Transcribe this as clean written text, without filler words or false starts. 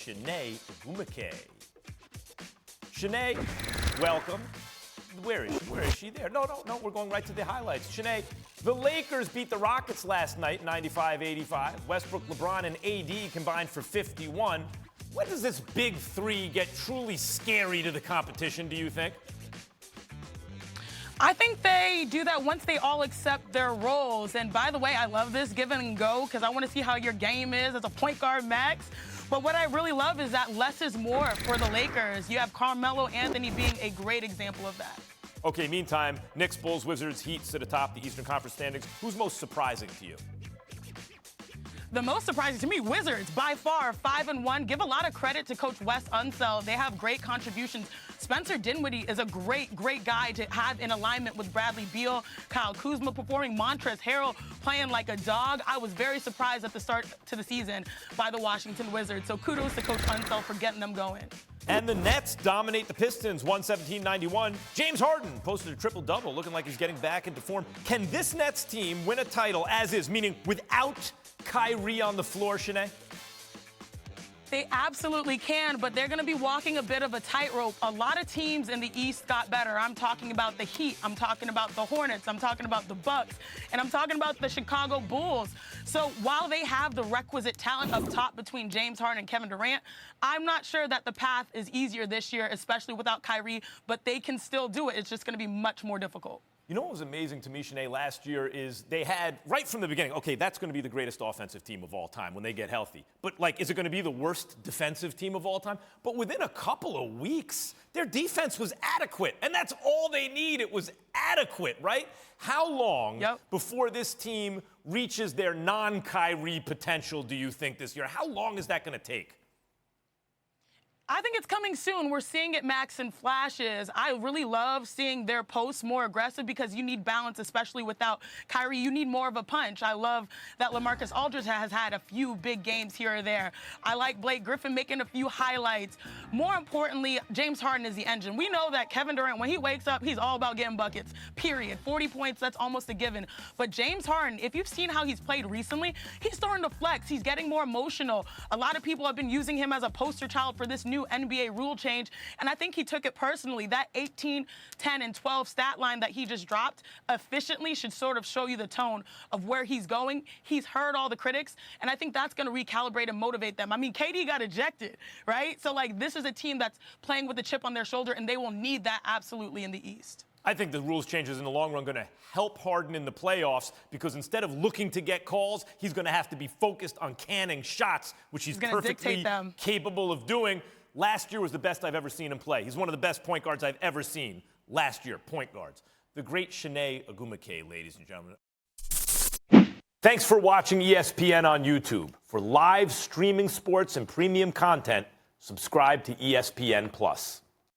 Chiney Ogwumike. Chiney, welcome. Where is she? There. No, we're going right to the highlights. Chiney, the Lakers beat the Rockets last night, 95-85. Westbrook, LeBron, and AD combined for 51. When does this big three get truly scary to the competition, do you think? I think they do that once they all accept their roles. And by the way, I love this give and go because I want to see how your game is as a point guard, Max. But what I really love is that less is more for the Lakers. You have Carmelo Anthony being a great example of that. Okay, meantime, Knicks, Bulls, Wizards, Heat sit atop the Eastern Conference standings. Who's most surprising to you? The most surprising to me, Wizards, by far, 5-1. Give a lot of credit to Coach Wes Unseld. They have great contributions. Spencer Dinwiddie is a great guy to have in alignment with Bradley Beal, Kyle Kuzma performing, Montrezl Harrell playing like a dog. I was very surprised at the start to the season by the Washington Wizards. So kudos to Coach Unseld for getting them going. And the Nets dominate the Pistons, 117-91. James Harden posted a triple-double, looking like he's getting back into form. Can this Nets team win a title as is, meaning without Kyrie on the floor, Chiney? They absolutely can, but they're going to be walking a bit of a tightrope. A lot of teams in the East got better. I'm talking about the Heat. I'm talking about the Hornets. I'm talking about the Bucks. And I'm talking about the Chicago Bulls. So while they have the requisite talent up top between James Harden and Kevin Durant, I'm not sure that the path is easier this year, especially without Kyrie, but they can still do it. It's just going to be much more difficult. You know what was amazing to me, Chiney, last year is they had, right from the beginning, okay, that's going to be the greatest offensive team of all time when they get healthy. But, like, is it going to be the worst defensive team of all time? But within a couple of weeks, their defense was adequate. And that's all they need. It was adequate, right? How long before this team reaches their non-Kyrie potential, do you think, this year? How long is that going to take? I think it's coming soon. We're seeing it, Max, in flashes. I really love seeing their posts more aggressive because you need balance, especially without Kyrie. You need more of a punch. I love that LaMarcus Aldridge has had a few big games here or there. I like Blake Griffin making a few highlights. More importantly, James Harden is the engine. We know that Kevin Durant, when he wakes up, he's all about getting buckets, period. 40 points, that's almost a given. But James Harden, if you've seen how he's played recently, he's starting to flex. He's getting more emotional. A lot of people have been using him as a poster child for this new NBA rule change, and I think he took it personally. That 18, 10, and 12 stat line that he just dropped efficiently should sort of show you the tone of where he's going. He's heard all the critics, and I think that's going to recalibrate and motivate them. I mean, KD got ejected, right? So, like, this is a team that's playing with a chip on their shoulder, and they will need that absolutely in the East. I think the rules changes in the long run going to help Harden in the playoffs because instead of looking to get calls, he's going to have to be focused on canning shots, which he's perfectly capable of doing. Last year was the best I've ever seen him play. He's one of the best point guards I've ever seen last year, point guards. The great Chiney Ogwumike, ladies and gentlemen. Thanks for watching ESPN on YouTube. For live streaming sports and premium content, subscribe to ESPN+.